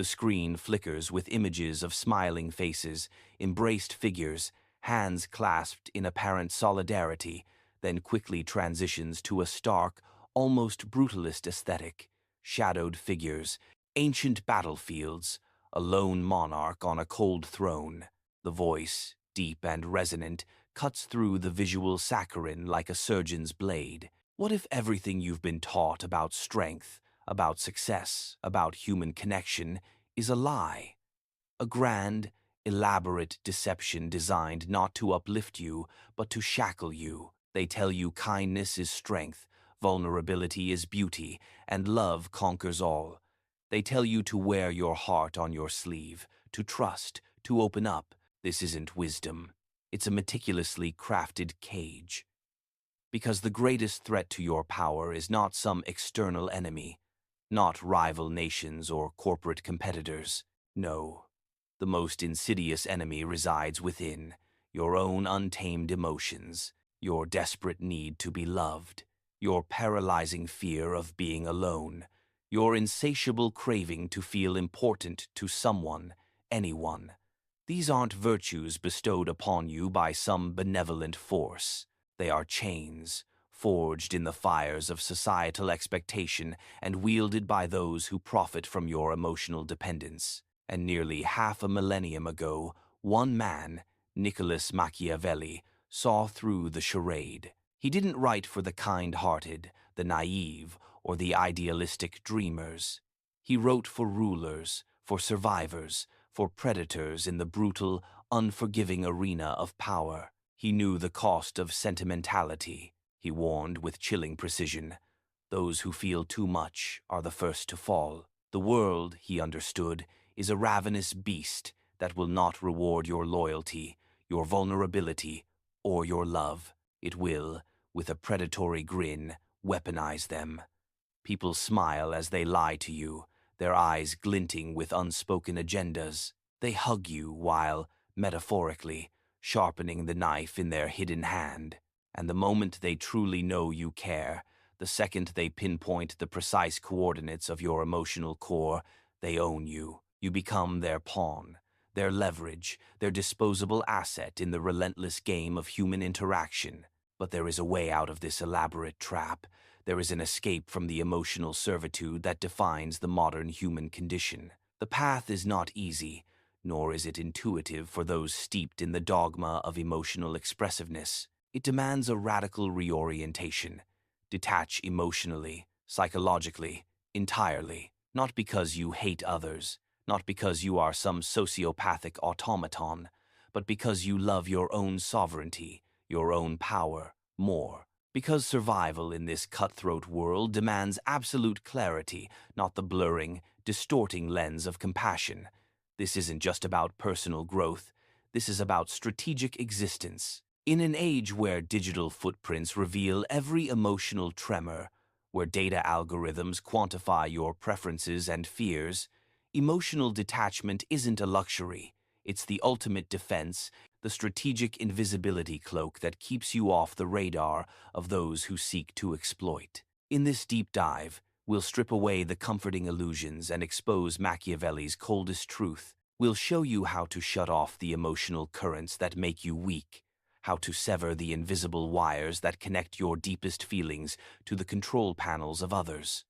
The screen flickers with images of smiling faces, embraced figures, hands clasped in apparent solidarity, then quickly transitions to a stark, almost brutalist aesthetic. Shadowed figures, ancient battlefields, a lone monarch on a cold throne. The voice, deep and resonant, cuts through the visual saccharine like a surgeon's blade. What if everything you've been taught about strength, about success, about human connection, is a lie? A grand, elaborate deception designed not to uplift you, but to shackle you. They tell you kindness is strength, vulnerability is beauty, and love conquers all. They tell you to wear your heart on your sleeve, to trust, to open up. This isn't wisdom. It's a meticulously crafted cage. Because the greatest threat to your power is not some external enemy, not rival nations or corporate competitors. No, the most insidious enemy resides within, your own untamed emotions, your desperate need to be loved, your paralyzing fear of being alone, your insatiable craving to feel important to someone, anyone. These aren't virtues bestowed upon you by some benevolent force. They are chains, forged in the fires of societal expectation and wielded by those who profit from your emotional dependence. And nearly half a millennium ago, one man, Nicholas Machiavelli, saw through the charade. He didn't write for the kind-hearted, the naive, or the idealistic dreamers. He wrote for rulers, for survivors, for predators in the brutal, unforgiving arena of power. He knew the cost of sentimentality. He warned with chilling precision. Those who feel too much are the first to fall. The world, he understood, is a ravenous beast that will not reward your loyalty, your vulnerability, or your love. It will, with a predatory grin, weaponize them. People smile as they lie to you, their eyes glinting with unspoken agendas. They hug you while, metaphorically, sharpening the knife in their hidden hand. And the moment they truly know you care, the second they pinpoint the precise coordinates of your emotional core, they own you. You become their pawn, their leverage, their disposable asset in the relentless game of human interaction. But there is a way out of this elaborate trap. There is an escape from the emotional servitude that defines the modern human condition. The path is not easy, nor is it intuitive for those steeped in the dogma of emotional expressiveness. It demands a radical reorientation. Detach emotionally, psychologically, entirely. Not because you hate others, not because you are some sociopathic automaton, but because you love your own sovereignty, your own power, more. Because survival in this cutthroat world demands absolute clarity, not the blurring, distorting lens of compassion. This isn't just about personal growth. This is about strategic existence. In an age where digital footprints reveal every emotional tremor, where data algorithms quantify your preferences and fears, emotional detachment isn't a luxury. It's the ultimate defense, the strategic invisibility cloak that keeps you off the radar of those who seek to exploit. In this deep dive, we'll strip away the comforting illusions and expose Machiavelli's coldest truth. We'll show you how to shut off the emotional currents that make you weak, how to sever the invisible wires that connect your deepest feelings to the control panels of others.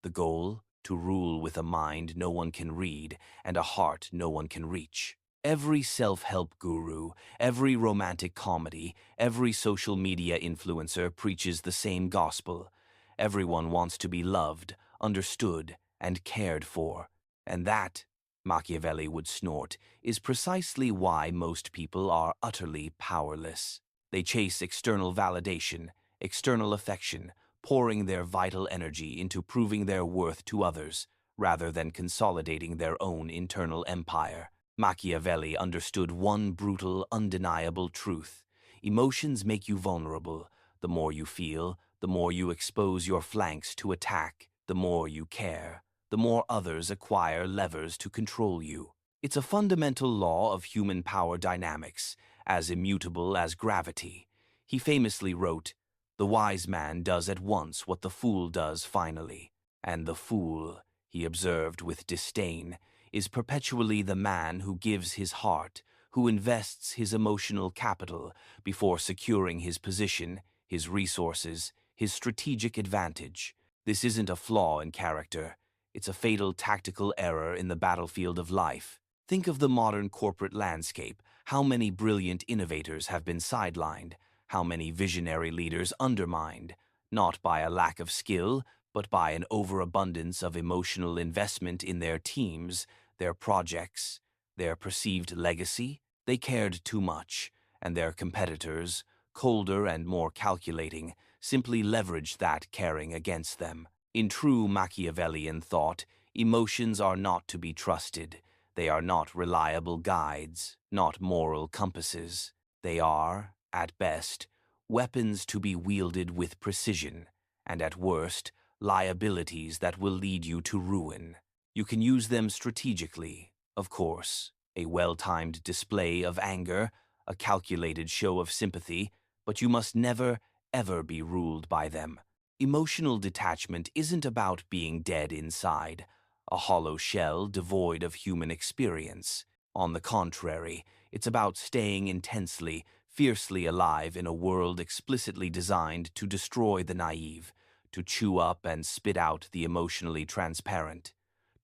The goal? To rule with a mind no one can read and a heart no one can reach. Every self-help guru, every romantic comedy, every social media influencer preaches the same gospel. Everyone wants to be loved, understood, and cared for. And that, Machiavelli would snort, is precisely why most people are utterly powerless. They chase external validation, external affection, pouring their vital energy into proving their worth to others, rather than consolidating their own internal empire. Machiavelli understood one brutal, undeniable truth. Emotions make you vulnerable. The more you feel, the more you expose your flanks to attack. The more you care, the more others acquire levers to control you. It's a fundamental law of human power dynamics, as immutable as gravity. He famously wrote, "The wise man does at once what the fool does finally." And the fool, he observed with disdain, is perpetually the man who gives his heart, who invests his emotional capital before securing his position, his resources, his strategic advantage. This isn't a flaw in character. It's a fatal tactical error in the battlefield of life. Think of the modern corporate landscape. How many brilliant innovators have been sidelined? How many visionary leaders undermined? Not by a lack of skill, but by an overabundance of emotional investment in their teams, their projects, their perceived legacy. They cared too much, and their competitors, colder and more calculating, simply leveraged that caring against them. In true Machiavellian thought, emotions are not to be trusted. They are not reliable guides, not moral compasses. They are, at best, weapons to be wielded with precision, and at worst, liabilities that will lead you to ruin. You can use them strategically, of course, a well-timed display of anger, a calculated show of sympathy, but you must never, ever be ruled by them. Emotional detachment isn't about being dead inside, a hollow shell devoid of human experience. On the contrary, it's about staying intensely, fiercely alive in a world explicitly designed to destroy the naive, to chew up and spit out the emotionally transparent.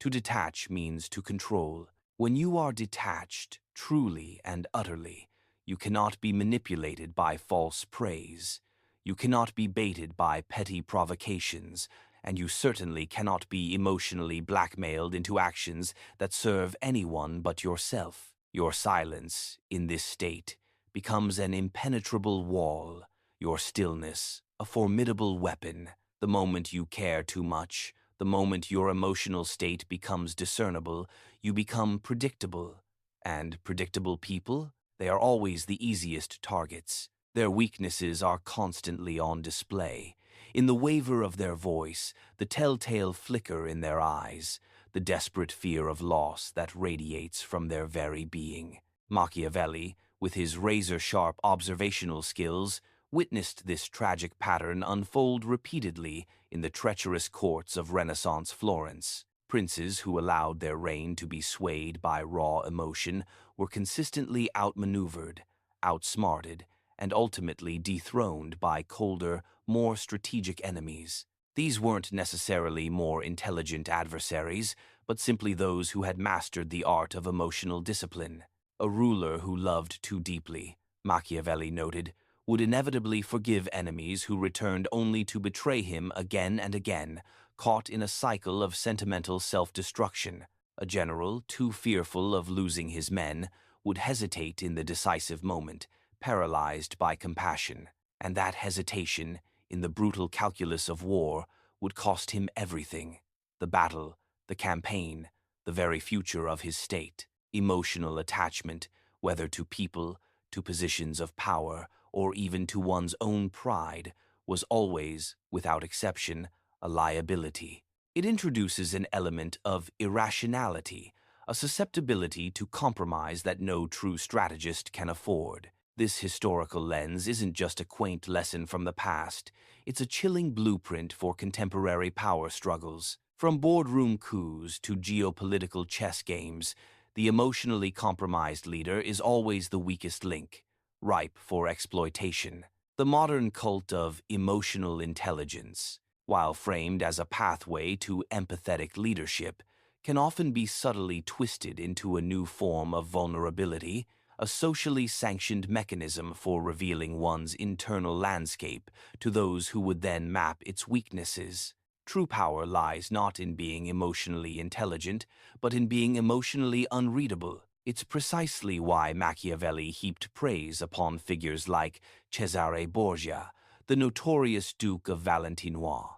To detach means to control. When you are detached, truly and utterly, you cannot be manipulated by false praise. You cannot be baited by petty provocations, and you certainly cannot be emotionally blackmailed into actions that serve anyone but yourself. Your silence, in this state, becomes an impenetrable wall, your stillness, a formidable weapon. The moment you care too much, the moment your emotional state becomes discernible, you become predictable. And predictable people? They are always the easiest targets. Their weaknesses are constantly on display. In the waver of their voice, the telltale flicker in their eyes, the desperate fear of loss that radiates from their very being. Machiavelli, with his razor-sharp observational skills, witnessed this tragic pattern unfold repeatedly in the treacherous courts of Renaissance Florence. Princes who allowed their reign to be swayed by raw emotion were consistently outmaneuvered, outsmarted, and ultimately dethroned by colder, more strategic enemies. These weren't necessarily more intelligent adversaries, but simply those who had mastered the art of emotional discipline. A ruler who loved too deeply, Machiavelli noted, would inevitably forgive enemies who returned only to betray him again and again, caught in a cycle of sentimental self-destruction. A general, too fearful of losing his men, would hesitate in the decisive moment, paralyzed by compassion, and that hesitation, in the brutal calculus of war, would cost him everything: the battle, the campaign, the very future of his state. Emotional attachment, whether to people, to positions of power, or even to one's own pride, was always, without exception, a liability. It introduces an element of irrationality, a susceptibility to compromise that no true strategist can afford. This historical lens isn't just a quaint lesson from the past, it's a chilling blueprint for contemporary power struggles. From boardroom coups to geopolitical chess games, the emotionally compromised leader is always the weakest link, ripe for exploitation. The modern cult of emotional intelligence, while framed as a pathway to empathetic leadership, can often be subtly twisted into a new form of vulnerability, a socially sanctioned mechanism for revealing one's internal landscape to those who would then map its weaknesses. True power lies not in being emotionally intelligent, but in being emotionally unreadable. It's precisely why Machiavelli heaped praise upon figures like Cesare Borgia, the notorious Duke of Valentinois,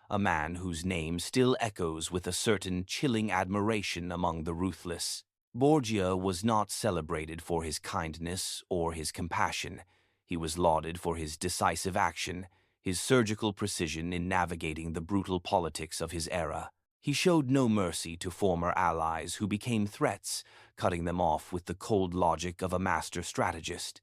a man whose name still echoes with a certain chilling admiration among the ruthless. Borgia was not celebrated for his kindness or his compassion. He was lauded for his decisive action, his surgical precision in navigating the brutal politics of his era. He showed no mercy to former allies who became threats, cutting them off with the cold logic of a master strategist.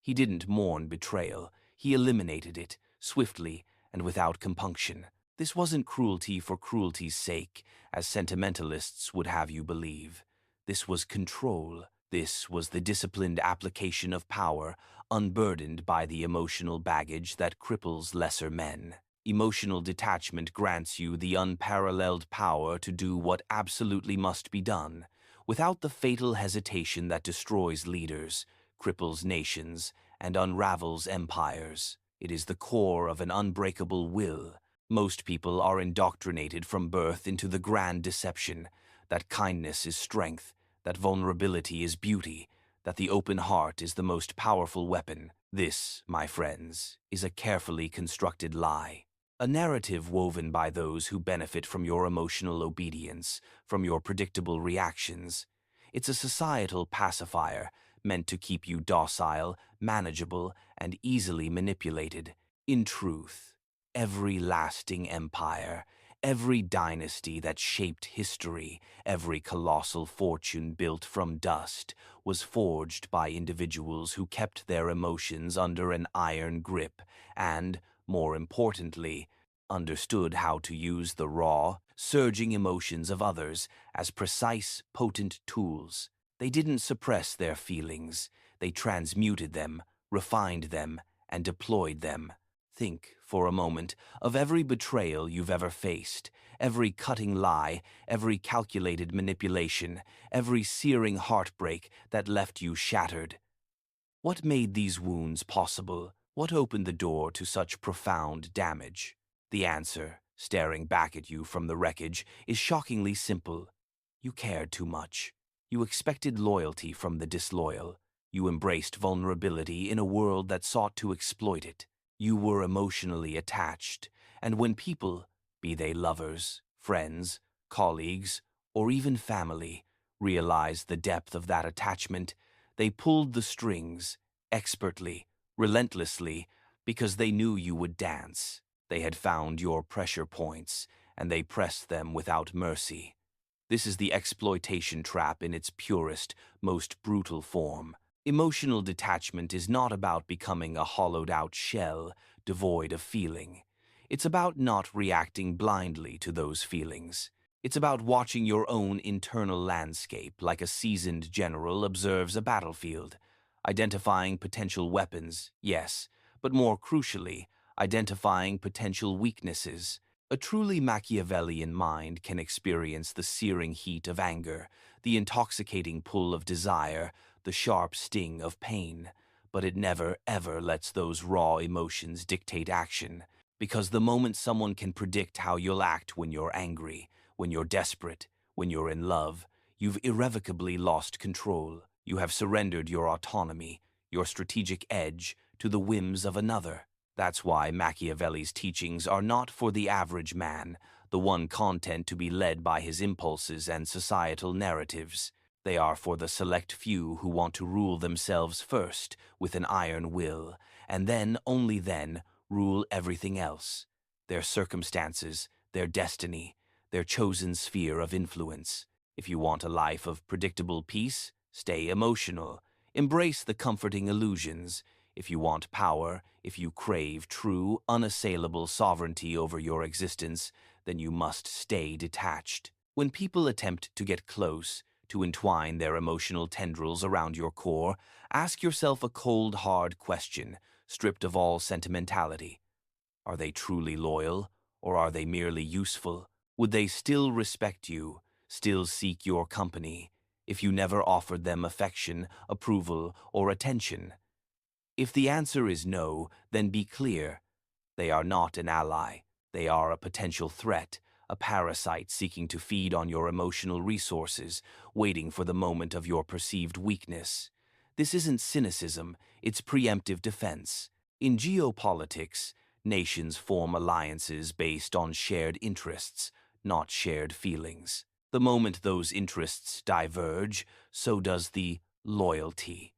He didn't mourn betrayal. He eliminated it, swiftly and without compunction. This wasn't cruelty for cruelty's sake, as sentimentalists would have you believe. This was control. This was the disciplined application of power, unburdened by the emotional baggage that cripples lesser men. Emotional detachment grants you the unparalleled power to do what absolutely must be done, without the fatal hesitation that destroys leaders, cripples nations, and unravels empires. It is the core of an unbreakable will. Most people are indoctrinated from birth into the grand deception that kindness is strength, that vulnerability is beauty, that the open heart is the most powerful weapon. This, my friends, is a carefully constructed lie. A narrative woven by those who benefit from your emotional obedience, from your predictable reactions. It's a societal pacifier meant to keep you docile, manageable, and easily manipulated. In truth, every lasting empire, every dynasty that shaped history, every colossal fortune built from dust, was forged by individuals who kept their emotions under an iron grip and, more importantly, understood how to use the raw, surging emotions of others as precise, potent tools. They didn't suppress their feelings. They transmuted them, refined them, and deployed them. Think, for a moment, of every betrayal you've ever faced, every cutting lie, every calculated manipulation, every searing heartbreak that left you shattered. What made these wounds possible? What opened the door to such profound damage? The answer, staring back at you from the wreckage, is shockingly simple. You cared too much. You expected loyalty from the disloyal. You embraced vulnerability in a world that sought to exploit it. You were emotionally attached, and when people, be they lovers, friends, colleagues, or even family, realized the depth of that attachment, they pulled the strings, expertly, relentlessly, because they knew you would dance. They had found your pressure points, and they pressed them without mercy. This is the exploitation trap in its purest, most brutal form. Emotional detachment is not about becoming a hollowed-out shell, devoid of feeling. It's about not reacting blindly to those feelings. It's about watching your own internal landscape like a seasoned general observes a battlefield, identifying potential weapons, yes, but more crucially, identifying potential weaknesses. A truly Machiavellian mind can experience the searing heat of anger, the intoxicating pull of desire, the sharp sting of pain, but it never, ever lets those raw emotions dictate action, because the moment someone can predict how you'll act when you're angry, when you're desperate, when you're in love, you've irrevocably lost control. You have surrendered your autonomy, your strategic edge, to the whims of another. That's why Machiavelli's teachings are not for the average man, the one content to be led by his impulses and societal narratives. They are for the select few who want to rule themselves first with an iron will, and then, only then, rule everything else. Their circumstances, their destiny, their chosen sphere of influence. If you want a life of predictable peace, stay emotional. Embrace the comforting illusions. If you want power, if you crave true, unassailable sovereignty over your existence, then you must stay detached. When people attempt to get close, to entwine their emotional tendrils around your core, ask yourself a cold, hard question, stripped of all sentimentality. Are they truly loyal, or are they merely useful? Would they still respect you, still seek your company, if you never offered them affection, approval, or attention? If the answer is no, then be clear. They are not an ally. They are a potential threat, a parasite seeking to feed on your emotional resources, waiting for the moment of your perceived weakness. This isn't cynicism, it's preemptive defense. In geopolitics, nations form alliances based on shared interests, not shared feelings. The moment those interests diverge, so does the loyalty.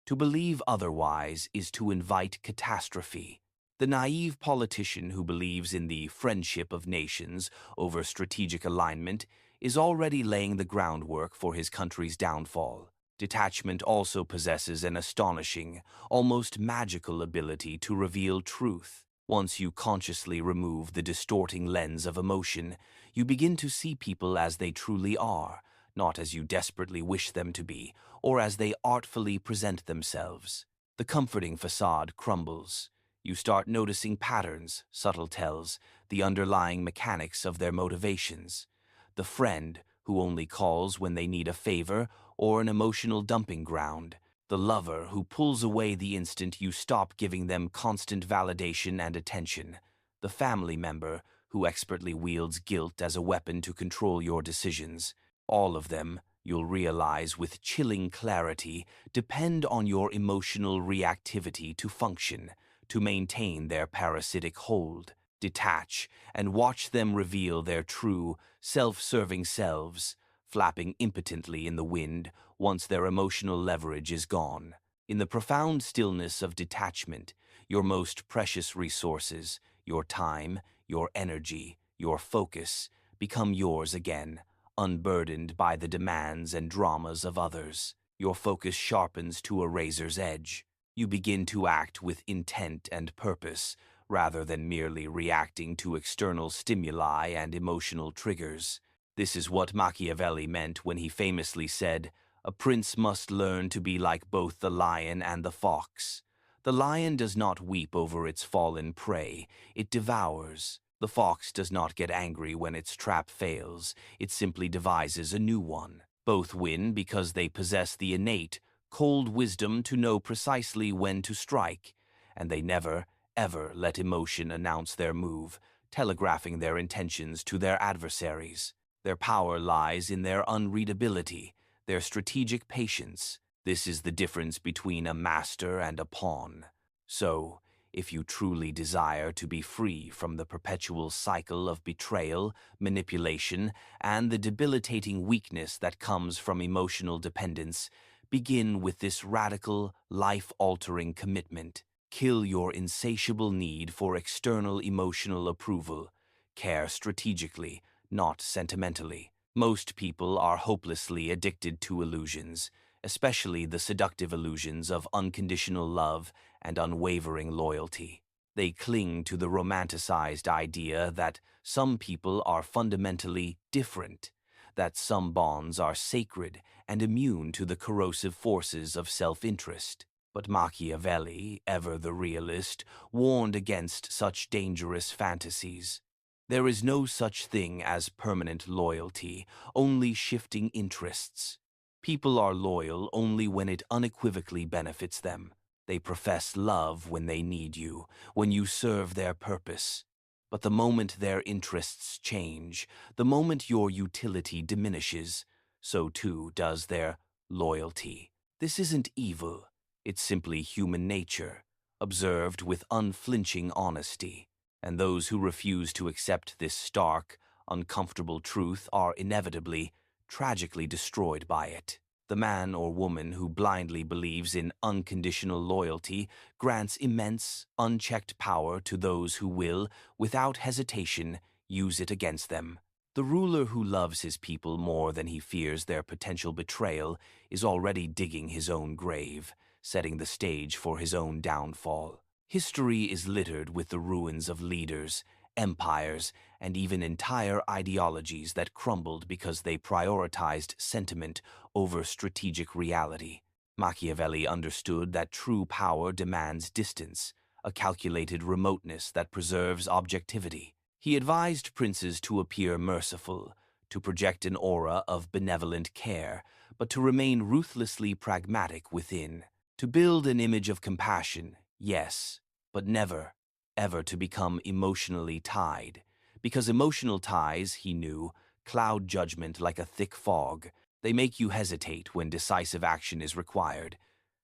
To believe otherwise is to invite catastrophe. The naive politician who believes in the friendship of nations over strategic alignment is already laying the groundwork for his country's downfall. Detachment also possesses an astonishing, almost magical ability to reveal truth. Once you consciously remove the distorting lens of emotion, you begin to see people as they truly are, not as you desperately wish them to be, or as they artfully present themselves. The comforting facade crumbles. You start noticing patterns, subtle tells, the underlying mechanics of their motivations. The friend who only calls when they need a favor or an emotional dumping ground. The lover who pulls away the instant you stop giving them constant validation and attention. The family member who expertly wields guilt as a weapon to control your decisions. All of them, you'll realize with chilling clarity, depend on your emotional reactivity to function, to maintain their parasitic hold. Detach and watch them reveal their true, self-serving selves, flapping impotently in the wind once their emotional leverage is gone. In the profound stillness of detachment, your most precious resources, your time, your energy, your focus, become yours again, unburdened by the demands and dramas of others. Your focus sharpens to a razor's edge. You begin to act with intent and purpose, rather than merely reacting to external stimuli and emotional triggers. This is what Machiavelli meant when he famously said, "A prince must learn to be like both the lion and the fox." The lion does not weep over its fallen prey, it devours. The fox does not get angry when its trap fails, it simply devises a new one. Both win because they possess the innate, cold wisdom to know precisely when to strike, and they never, ever let emotion announce their move, telegraphing their intentions to their adversaries. Their power lies in their unreadability, their strategic patience. This is the difference between a master and a pawn. So, if you truly desire to be free from the perpetual cycle of betrayal, manipulation, and the debilitating weakness that comes from emotional dependence, begin with this radical, life-altering commitment. Kill your insatiable need for external emotional approval. Care strategically, not sentimentally. Most people are hopelessly addicted to illusions, especially the seductive illusions of unconditional love and unwavering loyalty. They cling to the romanticized idea that some people are fundamentally different, that some bonds are sacred and immune to the corrosive forces of self-interest. But Machiavelli, ever the realist, warned against such dangerous fantasies. There is no such thing as permanent loyalty, only shifting interests. People are loyal only when it unequivocally benefits them. They profess love when they need you, when you serve their purpose. But the moment their interests change, the moment your utility diminishes, so too does their loyalty. This isn't evil. It's simply human nature, observed with unflinching honesty. And those who refuse to accept this stark, uncomfortable truth are inevitably, tragically destroyed by it. The man or woman who blindly believes in unconditional loyalty grants immense, unchecked power to those who will, without hesitation, use it against them. The ruler who loves his people more than he fears their potential betrayal is already digging his own grave, setting the stage for his own downfall. History is littered with the ruins of leaders, empires, and even entire ideologies that crumbled because they prioritized sentiment over strategic reality. Machiavelli understood that true power demands distance, a calculated remoteness that preserves objectivity. He advised princes to appear merciful, to project an aura of benevolent care, but to remain ruthlessly pragmatic within. To build an image of compassion, yes, but never, ever to become emotionally tied. Because emotional ties, he knew, cloud judgment like a thick fog. They make you hesitate when decisive action is required.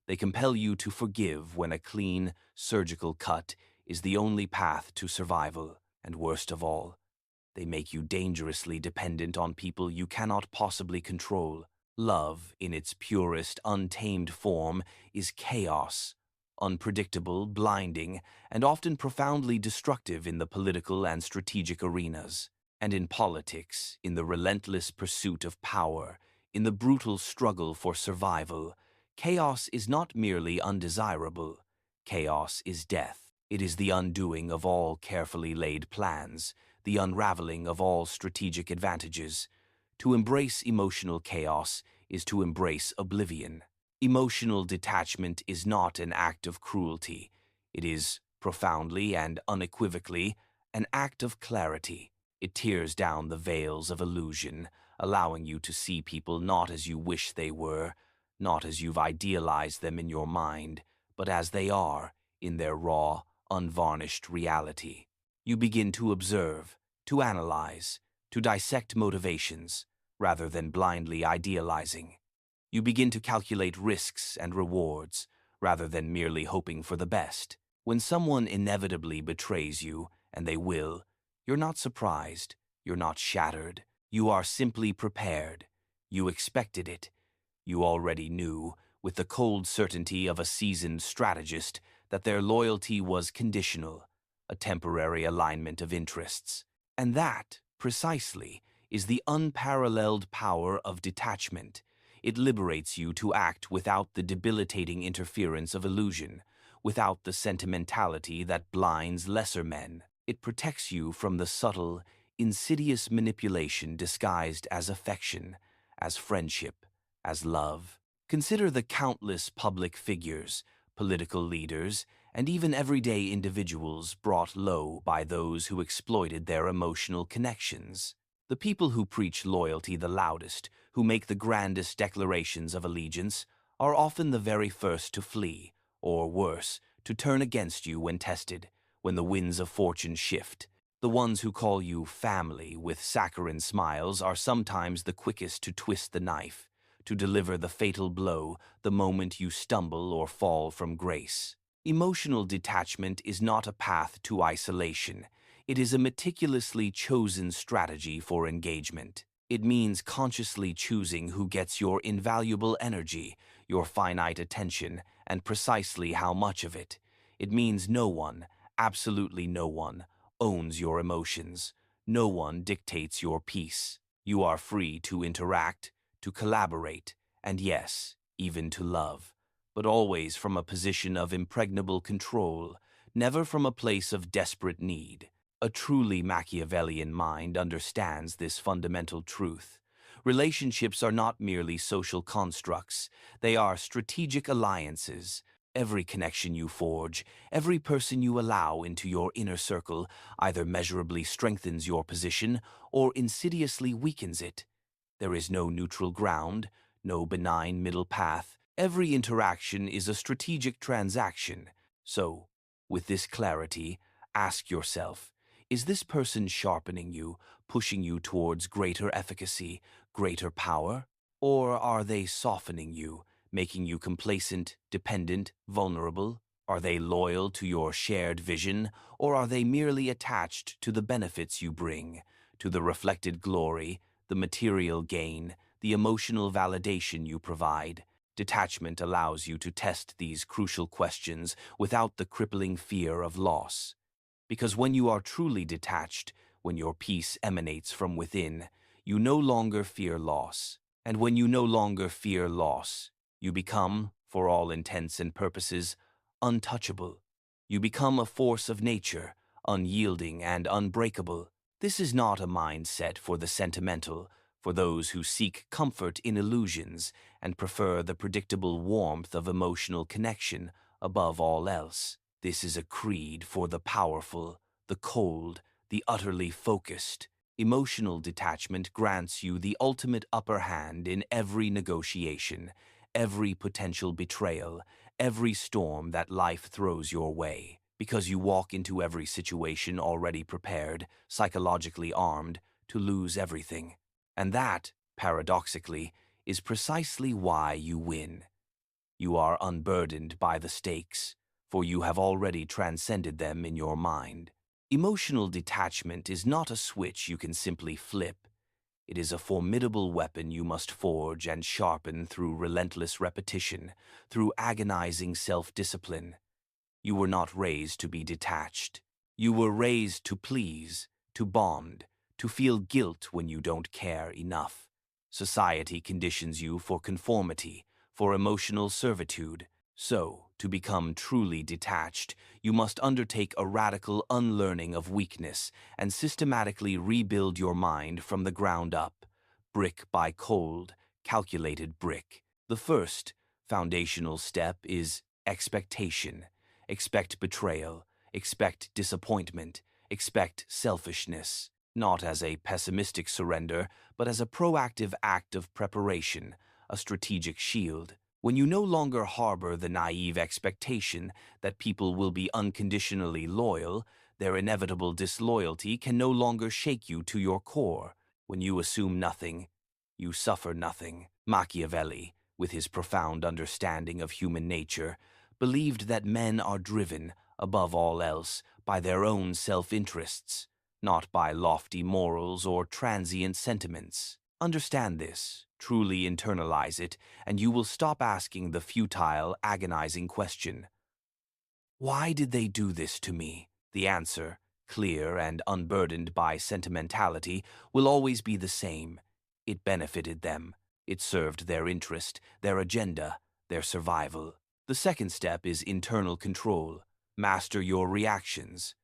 They compel you to forgive when a clean, surgical cut is the only path to survival. And worst of all, they make you dangerously dependent on people you cannot possibly control. Love, in its purest, untamed form, is chaos, unpredictable, blinding, and often profoundly destructive in the political and strategic arenas. And in politics, in the relentless pursuit of power, in the brutal struggle for survival, chaos is not merely undesirable. Chaos is death. It is the undoing of all carefully laid plans, the unraveling of all strategic advantages. To embrace emotional chaos is to embrace oblivion. Emotional detachment is not an act of cruelty. It is, profoundly and unequivocally, an act of clarity. It tears down the veils of illusion, allowing you to see people not as you wish they were, not as you've idealized them in your mind, but as they are, in their raw, unvarnished reality. You begin to observe, to analyze, to dissect motivations, rather than blindly idealizing. You begin to calculate risks and rewards, rather than merely hoping for the best. When someone inevitably betrays you, and they will, you're not surprised, you're not shattered, you are simply prepared. You expected it. You already knew, with the cold certainty of a seasoned strategist, that their loyalty was conditional, a temporary alignment of interests. And that, precisely, is the unparalleled power of detachment. It liberates you to act without the debilitating interference of illusion, without the sentimentality that blinds lesser men. It protects you from the subtle, insidious manipulation disguised as affection, as friendship, as love. Consider the countless public figures, political leaders, and even everyday individuals brought low by those who exploited their emotional connections. The people who preach loyalty the loudest, who make the grandest declarations of allegiance, are often the very first to flee, or worse, to turn against you when tested, when the winds of fortune shift. The ones who call you family with saccharine smiles are sometimes the quickest to twist the knife, to deliver the fatal blow the moment you stumble or fall from grace. Emotional detachment is not a path to isolation. It is a meticulously chosen strategy for engagement. It means consciously choosing who gets your invaluable energy, your finite attention, and precisely how much of it. It means no one, absolutely no one, owns your emotions. No one dictates your peace. You are free to interact, to collaborate, and yes, even to love, but always from a position of impregnable control, never from a place of desperate need. A truly Machiavellian mind understands this fundamental truth. Relationships are not merely social constructs, they are strategic alliances. Every connection you forge, every person you allow into your inner circle either measurably strengthens your position or insidiously weakens it. There is no neutral ground, no benign middle path. Every interaction is a strategic transaction. So, with this clarity, ask yourself, is this person sharpening you, pushing you towards greater efficacy, greater power? Or are they softening you, making you complacent, dependent, vulnerable? Are they loyal to your shared vision, or are they merely attached to the benefits you bring, to the reflected glory, the material gain, the emotional validation you provide? Detachment allows you to test these crucial questions without the crippling fear of loss. Because when you are truly detached, when your peace emanates from within, you no longer fear loss. And when you no longer fear loss, you become, for all intents and purposes, untouchable. You become a force of nature, unyielding and unbreakable. This is not a mindset for the sentimental, for those who seek comfort in illusions and prefer the predictable warmth of emotional connection above all else. This is a creed for the powerful, the cold, the utterly focused. Emotional detachment grants you the ultimate upper hand in every negotiation, every potential betrayal, every storm that life throws your way, because you walk into every situation already prepared, psychologically armed, to lose everything. And that, paradoxically, is precisely why you win. You are unburdened by the stakes, for you have already transcended them in your mind. Emotional detachment is not a switch you can simply flip. It is a formidable weapon you must forge and sharpen through relentless repetition, through agonizing self-discipline. You were not raised to be detached. You were raised to please, to bond, to feel guilt when you don't care enough. Society conditions you for conformity, for emotional servitude. So, To become truly detached, you must undertake a radical unlearning of weakness and systematically rebuild your mind from the ground up, brick by cold, calculated brick. The first, foundational step is expectation. Expect betrayal, expect disappointment, expect selfishness, not as a pessimistic surrender, but as a proactive act of preparation, a strategic shield. When you no longer harbor the naive expectation that people will be unconditionally loyal, their inevitable disloyalty can no longer shake you to your core. When you assume nothing, you suffer nothing. Machiavelli, with his profound understanding of human nature, believed that men are driven, above all else, by their own self-interests, not by lofty morals or transient sentiments. Understand this, truly internalize it, and you will stop asking the futile, agonizing question, why did they do this to me? The answer, clear and unburdened by sentimentality, will always be the same. It benefited them. It served their interest, their agenda, their survival. The second step is internal control. Master your reactions.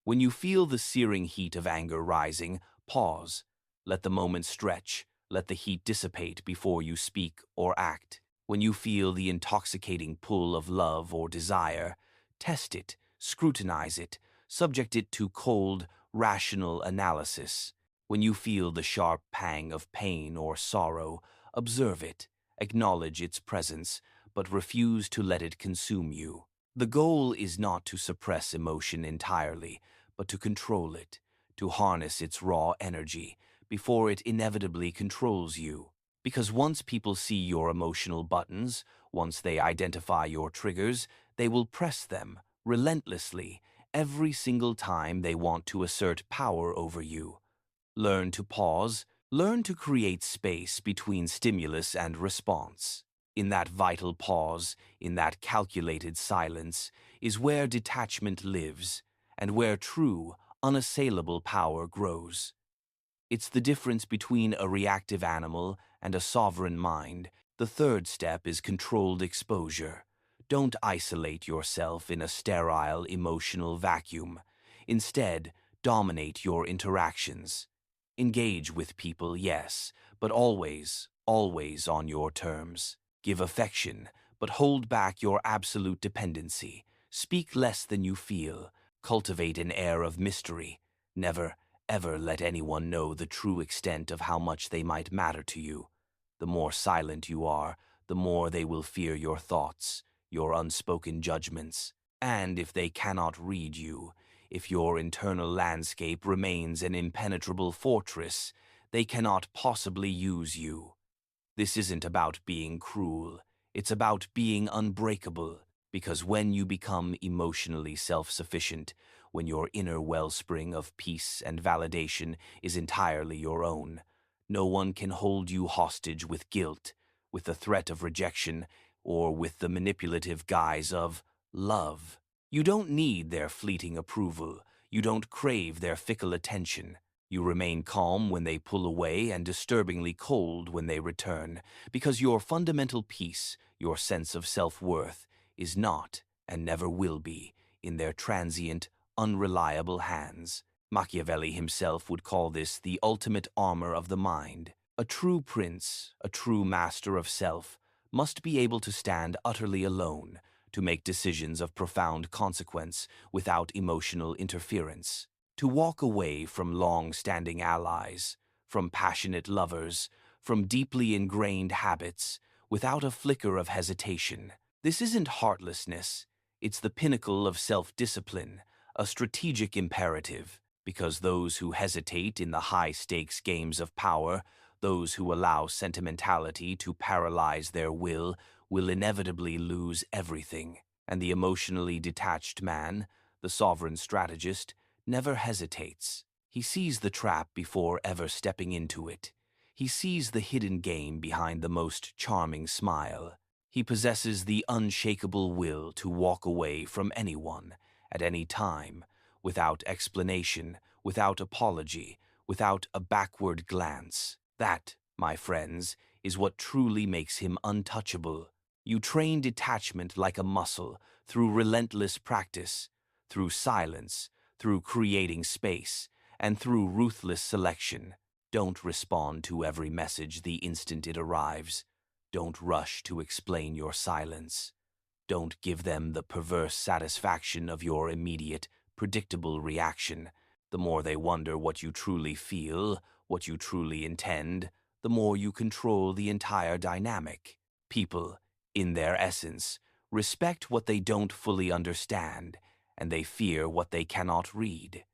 When you feel the searing heat of anger rising, pause. Let the moment stretch. Let the heat dissipate before you speak or act. When you feel the intoxicating pull of love or desire, test it, scrutinize it, subject it to cold, rational analysis. When you feel the sharp pang of pain or sorrow, observe it, acknowledge its presence, but refuse to let it consume you. The goal is not to suppress emotion entirely, but to control it, to harness its raw energy before it inevitably controls you. Because once people see your emotional buttons, once they identify your triggers, they will press them relentlessly every single time they want to assert power over you. Learn to pause, learn to create space between stimulus and response. In that vital pause, in that calculated silence, is where detachment lives, and where true, unassailable power grows. It's the difference between a reactive animal and a sovereign mind. The third step is controlled exposure. Don't isolate yourself in a sterile emotional vacuum. Instead, dominate your interactions. Engage with people, yes, but always, always on your terms. Give affection, but hold back your absolute dependency. Speak less than you feel. Cultivate an air of mystery. Never, ever let anyone know the true extent of how much they might matter to you. The more silent you are, the more they will fear your thoughts, your unspoken judgments. And if they cannot read you, if your internal landscape remains an impenetrable fortress, they cannot possibly use you. This isn't about being cruel. It's about being unbreakable, because when you become emotionally self-sufficient, when your inner wellspring of peace and validation is entirely your own, no one can hold you hostage with guilt, with the threat of rejection, or with the manipulative guise of love. You don't need their fleeting approval. You don't crave their fickle attention. You remain calm when they pull away and disturbingly cold when they return, because your fundamental peace, your sense of self-worth, is not, and never will be, in their transient, unreliable hands. Machiavelli himself would call this the ultimate armor of the mind. A true prince, a true master of self, must be able to stand utterly alone, to make decisions of profound consequence without emotional interference. To walk away from long-standing allies, from passionate lovers, from deeply ingrained habits, without a flicker of hesitation. This isn't heartlessness, it's the pinnacle of self-discipline, a strategic imperative, because those who hesitate in the high-stakes games of power, those who allow sentimentality to paralyze their will inevitably lose everything. And the emotionally detached man, the sovereign strategist, never hesitates. He sees the trap before ever stepping into it. He sees the hidden game behind the most charming smile. He possesses the unshakable will to walk away from anyone, at any time, without explanation, without apology, without a backward glance. That, my friends, is what truly makes him untouchable. You train detachment like a muscle through relentless practice, through silence, through creating space, and through ruthless selection. Don't respond to every message the instant it arrives. Don't rush to explain your silence. Don't give them the perverse satisfaction of your immediate, predictable reaction. The more they wonder what you truly feel, what you truly intend, the more you control the entire dynamic. People, in their essence, respect what they don't fully understand, and they fear what they cannot read.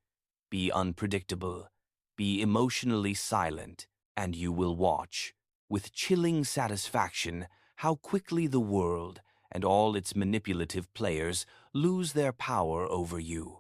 Be unpredictable, be emotionally silent, and you will watch, with chilling satisfaction, how quickly the world and all its manipulative players lose their power over you.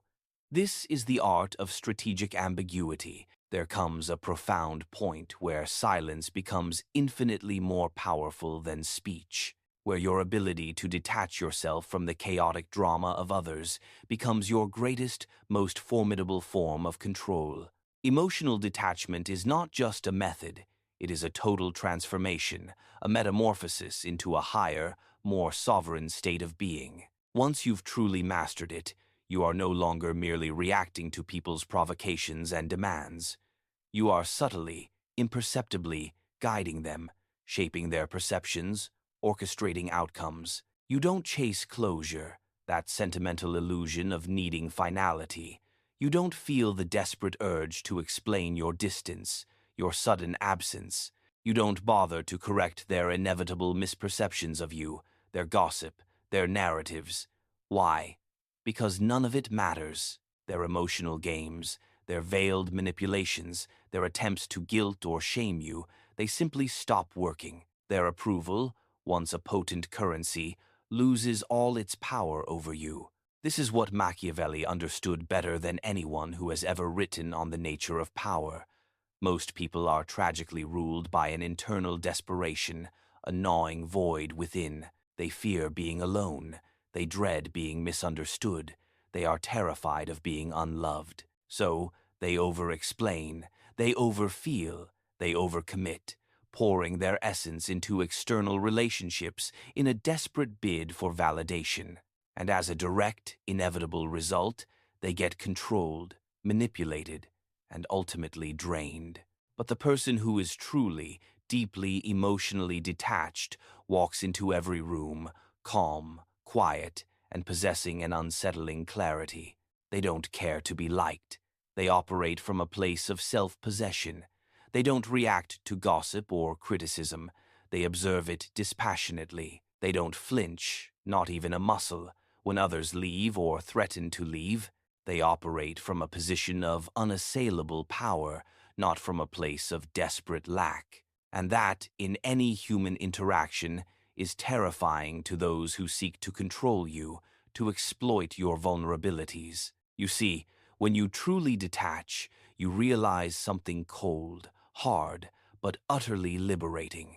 This is the art of strategic ambiguity. There comes a profound point where silence becomes infinitely more powerful than speech, where your ability to detach yourself from the chaotic drama of others becomes your greatest, most formidable form of control. Emotional detachment is not just a method, it is a total transformation, a metamorphosis into a higher, more sovereign state of being. Once you've truly mastered it, you are no longer merely reacting to people's provocations and demands. You are subtly, imperceptibly guiding them, shaping their perceptions, orchestrating outcomes. You don't chase closure, that sentimental illusion of needing finality. You don't feel the desperate urge to explain your distance, your sudden absence. You don't bother to correct their inevitable misperceptions of you, their gossip, their narratives. Why? Because none of it matters. Their emotional games, their veiled manipulations, their attempts to guilt or shame you, they simply stop working. Their approval, once a potent currency, loses all its power over you. This is what Machiavelli understood better than anyone who has ever written on the nature of power. Most people are tragically ruled by an internal desperation, a gnawing void within. They fear being alone. They dread being misunderstood. They are terrified of being unloved. So, they over-explain, they overfeel, they overcommit, pouring their essence into external relationships in a desperate bid for validation. And as a direct, inevitable result, they get controlled, manipulated, and ultimately drained. But the person who is truly, deeply emotionally detached walks into every room, calm, quiet, and possessing an unsettling clarity. They don't care to be liked. They operate from a place of self-possession. They don't react to gossip or criticism. They observe it dispassionately. They don't flinch, not even a muscle, when others leave or threaten to leave. They operate from a position of unassailable power, not from a place of desperate lack. And that, in any human interaction, is terrifying to those who seek to control you, to exploit your vulnerabilities. You see, when you truly detach, you realize something cold, hard, but utterly liberating.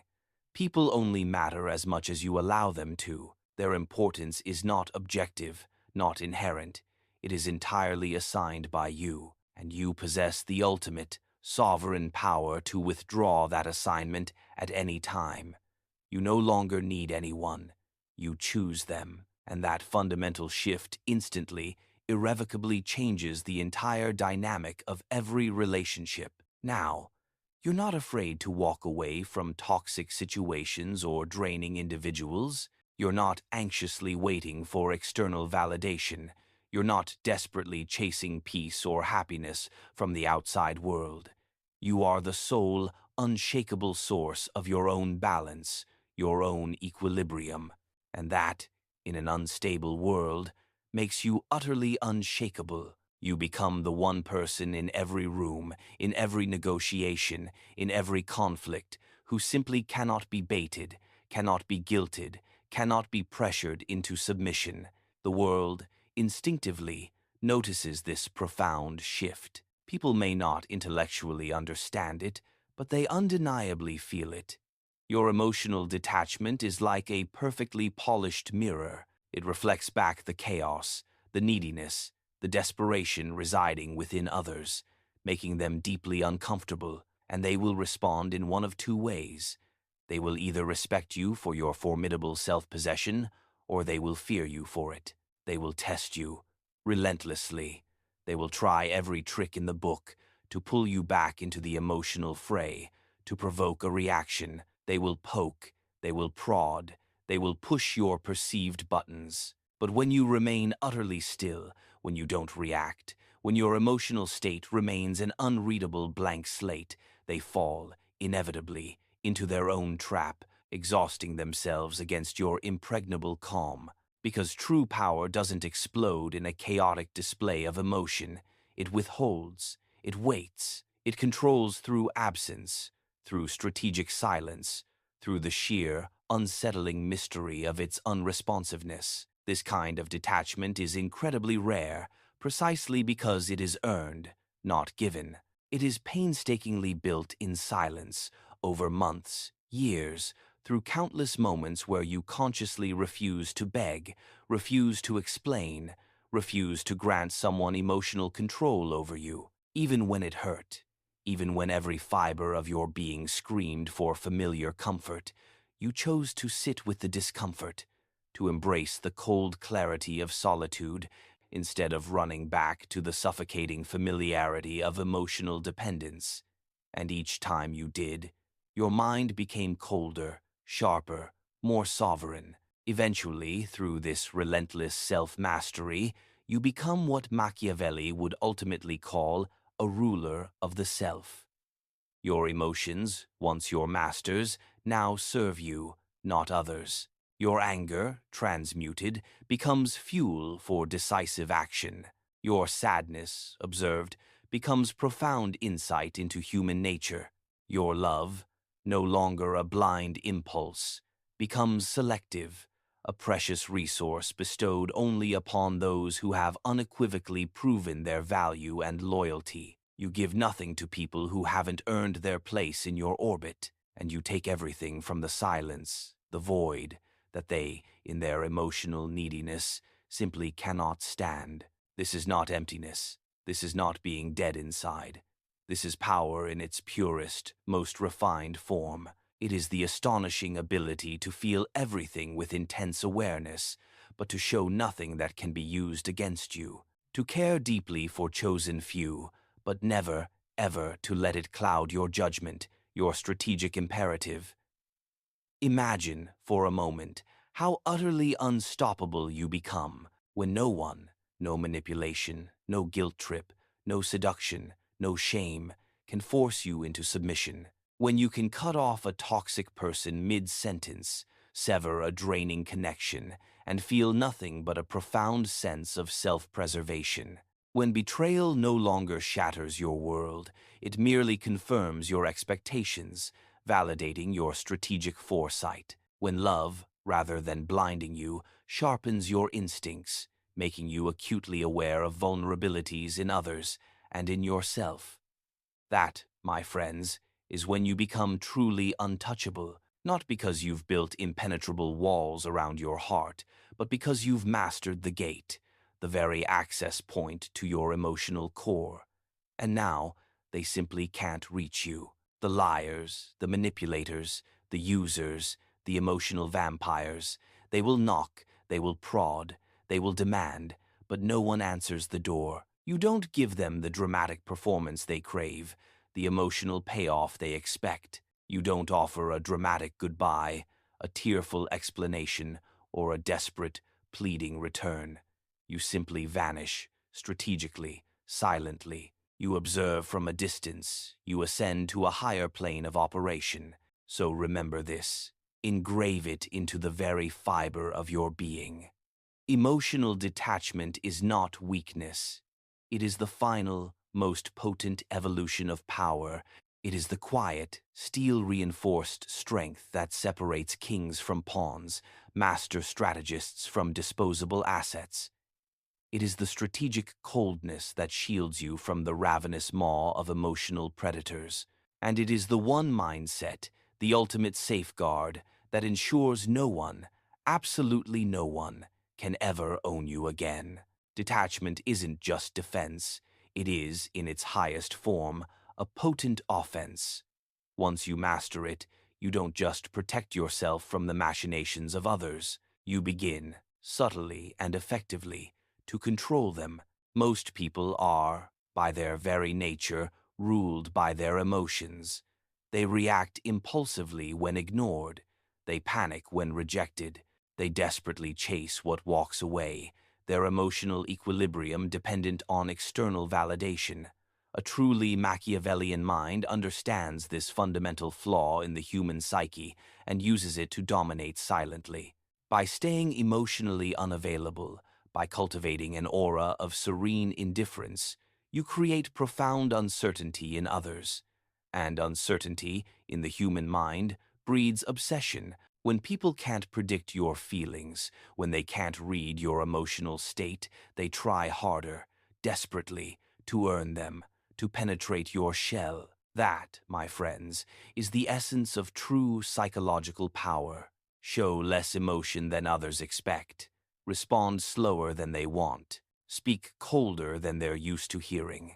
People only matter as much as you allow them to. Their importance is not objective, not inherent. It is entirely assigned by you, and you possess the ultimate, sovereign power to withdraw that assignment at any time. You no longer need anyone. You choose them, and that fundamental shift instantly, irrevocably changes the entire dynamic of every relationship. Now, you're not afraid to walk away from toxic situations or draining individuals. You're not anxiously waiting for external validation. You're not desperately chasing peace or happiness from the outside world. You are the sole, unshakable source of your own balance, your own equilibrium, and that, in an unstable world, makes you utterly unshakable. You become the one person in every room, in every negotiation, in every conflict, who simply cannot be baited, cannot be guilted, cannot be pressured into submission. The world, instinctively, notices this profound shift. People may not intellectually understand it, but they undeniably feel it. Your emotional detachment is like a perfectly polished mirror. It reflects back the chaos, the neediness, the desperation residing within others, making them deeply uncomfortable, and they will respond in one of two ways. They will either respect you for your formidable self-possession, or they will fear you for it. They will test you relentlessly. They will try every trick in the book to pull you back into the emotional fray, to provoke a reaction. They will poke, they will prod, they will push your perceived buttons. But when you remain utterly still, when you don't react, when your emotional state remains an unreadable blank slate, they fall, inevitably, into their own trap, exhausting themselves against your impregnable calm. Because true power doesn't explode in a chaotic display of emotion. It withholds, it waits, it controls through absence, through strategic silence, through the sheer, unsettling mystery of its unresponsiveness. This kind of detachment is incredibly rare, precisely because it is earned, not given. It is painstakingly built in silence, over months, years, through countless moments where you consciously refuse to beg, refuse to explain, refuse to grant someone emotional control over you, even when it hurt, even when every fiber of your being screamed for familiar comfort. You chose to sit with the discomfort, to embrace the cold clarity of solitude, instead of running back to the suffocating familiarity of emotional dependence. And each time you did, your mind became colder, sharper, more sovereign. Eventually, through this relentless self-mastery, you become what Machiavelli would ultimately call a ruler of the self. Your emotions, once your masters, now serve you, not others. Your anger, transmuted, becomes fuel for decisive action. Your sadness, observed, becomes profound insight into human nature. Your love, no longer a blind impulse, becomes selective, a precious resource bestowed only upon those who have unequivocally proven their value and loyalty. You give nothing to people who haven't earned their place in your orbit, and you take everything from the silence, the void, that they, in their emotional neediness, simply cannot stand. This is not emptiness. This is not being dead inside. This is power in its purest, most refined form. It is the astonishing ability to feel everything with intense awareness, but to show nothing that can be used against you. To care deeply for chosen few, but never, ever to let it cloud your judgment, your strategic imperative. Imagine, for a moment, how utterly unstoppable you become when no one, no manipulation, no guilt trip, no seduction, no shame, can force you into submission. When you can cut off a toxic person mid-sentence, sever a draining connection, and feel nothing but a profound sense of self-preservation. When betrayal no longer shatters your world, it merely confirms your expectations, validating your strategic foresight. When love, rather than blinding you, sharpens your instincts, making you acutely aware of vulnerabilities in others and in yourself. That, my friends, is when you become truly untouchable, not because you've built impenetrable walls around your heart, but because you've mastered the gate, the very access point to your emotional core. And now, they simply can't reach you. The liars, the manipulators, the users, the emotional vampires, they will knock, they will prod, they will demand, but no one answers the door. You don't give them the dramatic performance they crave, the emotional payoff they expect. You don't offer a dramatic goodbye, a tearful explanation, or a desperate, pleading return. You simply vanish, strategically, silently. You observe from a distance. You ascend to a higher plane of operation. So remember this. Engrave it into the very fiber of your being. Emotional detachment is not weakness. It is the final, most potent evolution of power. It is the quiet, steel-reinforced strength that separates kings from pawns, master strategists from disposable assets. It is the strategic coldness that shields you from the ravenous maw of emotional predators. And it is the one mindset, the ultimate safeguard, that ensures no one, absolutely no one, can ever own you again. Detachment isn't just defense. It is, in its highest form, a potent offense. Once you master it, You don't just protect yourself from the machinations of others. You begin, subtly and effectively, to control them. Most people are, by their very nature, ruled by their emotions. They react impulsively when ignored. They panic when rejected. They desperately chase what walks away, their emotional equilibrium dependent on external validation. A truly Machiavellian mind understands this fundamental flaw in the human psyche and uses it to dominate silently. By staying emotionally unavailable, by cultivating an aura of serene indifference, you create profound uncertainty in others. And uncertainty, in the human mind, breeds obsession. When people can't predict your feelings, when they can't read your emotional state, they try harder, desperately, to earn them, to penetrate your shell. That, my friends, is the essence of true psychological power. Show less emotion than others expect. Respond slower than they want. Speak colder than they're used to hearing.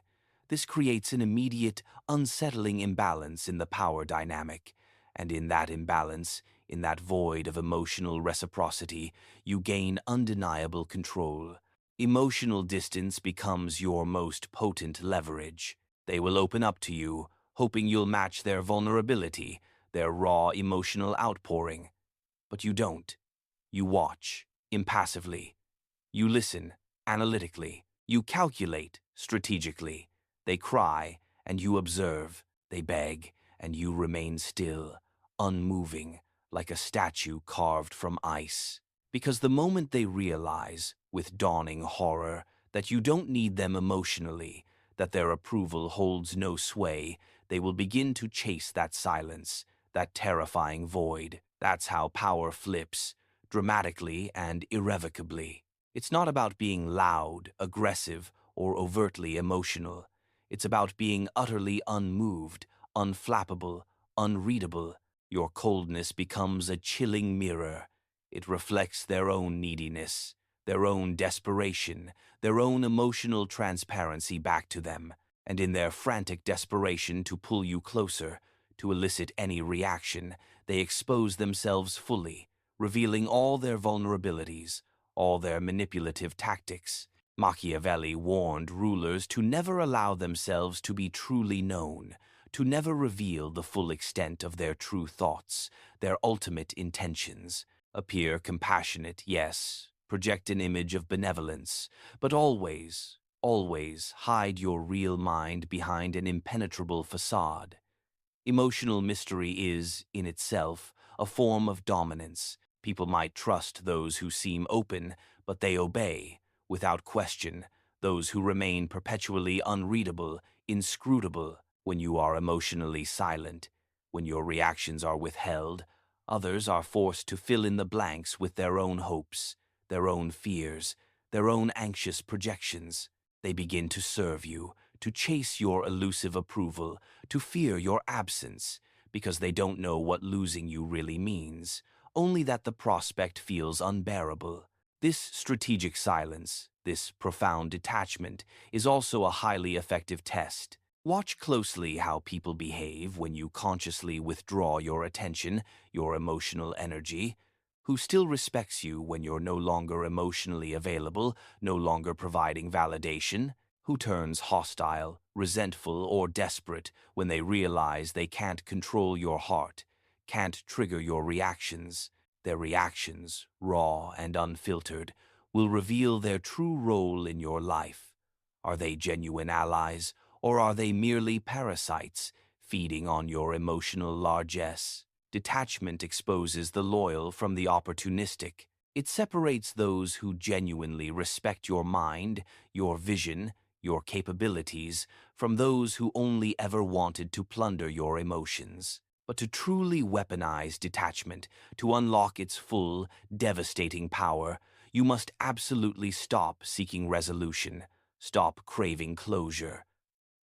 This creates an immediate, unsettling imbalance in the power dynamic, and in that imbalance, in that void of emotional reciprocity, you gain undeniable control. Emotional distance becomes your most potent leverage. They will open up to you, hoping you'll match their vulnerability, their raw emotional outpouring. But you don't. You watch, impassively. You listen, analytically. You calculate, strategically. They cry, and you observe. They beg, and you remain still, unmoving, like a statue carved from ice. Because the moment they realize, with dawning horror, that you don't need them emotionally, that their approval holds no sway, they will begin to chase that silence, that terrifying void. That's how power flips, dramatically and irrevocably. It's not about being loud, aggressive, or overtly emotional. It's about being utterly unmoved, unflappable, unreadable. Your coldness becomes a chilling mirror. It reflects their own neediness, their own desperation, their own emotional transparency back to them. And in their frantic desperation to pull you closer, to elicit any reaction, they expose themselves fully, revealing all their vulnerabilities, all their manipulative tactics. Machiavelli warned rulers to never allow themselves to be truly known, to never reveal the full extent of their true thoughts, their ultimate intentions. Appear compassionate, yes, project an image of benevolence, but always, always hide your real mind behind an impenetrable facade. Emotional mystery is, in itself, a form of dominance. People might trust those who seem open, but they obey, without question, those who remain perpetually unreadable, inscrutable. When you are emotionally silent, when your reactions are withheld, others are forced to fill in the blanks with their own hopes, their own fears, their own anxious projections. They begin to serve you, to chase your elusive approval, to fear your absence, because they don't know what losing you really means, only that the prospect feels unbearable. This strategic silence, this profound detachment, is also a highly effective test. Watch closely how people behave when you consciously withdraw your attention, your emotional energy. Who still respects you when you're no longer emotionally available, no longer providing validation? Who turns hostile, resentful, or desperate when they realize they can't control your heart, can't trigger your reactions? Their reactions, raw and unfiltered, will reveal their true role in your life. Are they genuine allies, or are they merely parasites, feeding on your emotional largesse? Detachment exposes the loyal from the opportunistic. It separates those who genuinely respect your mind, your vision, your capabilities, from those who only ever wanted to plunder your emotions. But to truly weaponize detachment, to unlock its full, devastating power, you must absolutely stop seeking resolution, stop craving closure.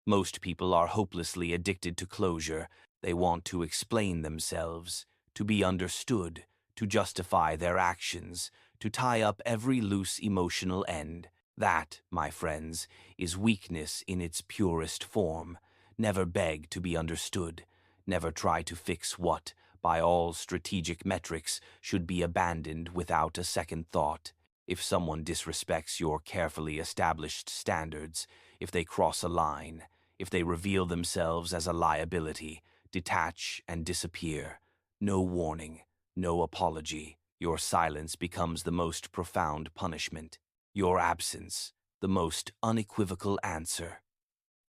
Most people are hopelessly addicted to closure. They want to explain themselves, to be understood, to justify their actions, to tie up every loose emotional end. That, my friends, is weakness in its purest form. Never beg to be understood. Never try to fix what, by all strategic metrics, should be abandoned without a second thought. If someone disrespects your carefully established standards, if they cross a line, if they reveal themselves as a liability, detach and disappear. No warning, no apology. Your silence becomes the most profound punishment. Your absence, the most unequivocal answer.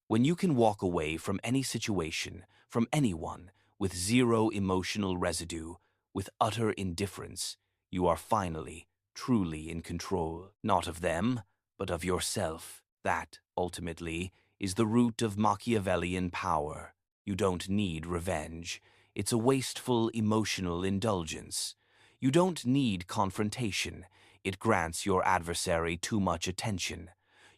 When you can walk away from any situation, from anyone, with zero emotional residue, with utter indifference, you are finally, truly in control, not of them, but of yourself. That, ultimately, is the root of Machiavellian power. You don't need revenge. It's a wasteful emotional indulgence. You don't need confrontation. It grants your adversary too much attention.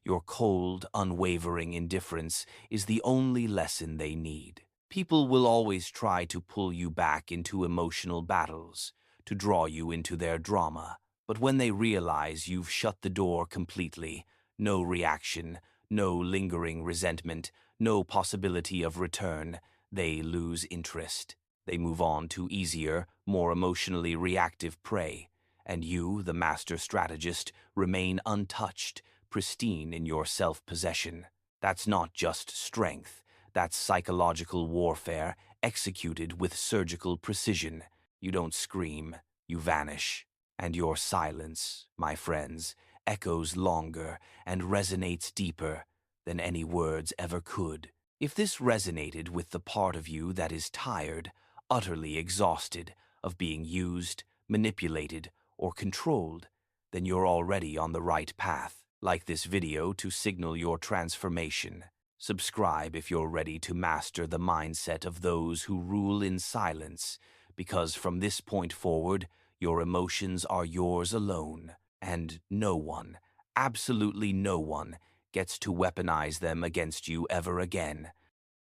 Your cold, unwavering indifference is the only lesson they need. People will always try to pull you back into emotional battles, to draw you into their drama. But when they realize you've shut the door completely, no reaction, no lingering resentment, no possibility of return, they lose interest. They move on to easier, more emotionally reactive prey. And you, the master strategist, remain untouched, pristine in your self-possession. That's not just strength. That's psychological warfare executed with surgical precision. You don't scream, you vanish. And your silence, my friends, echoes longer and resonates deeper than any words ever could. If this resonated with the part of you that is tired, utterly exhausted of being used, manipulated, or controlled, then you're already on the right path. Like this video to signal your transformation. Subscribe if you're ready to master the mindset of those who rule in silence, because from this point forward, your emotions are yours alone, and no one, absolutely no one, gets to weaponize them against you ever again.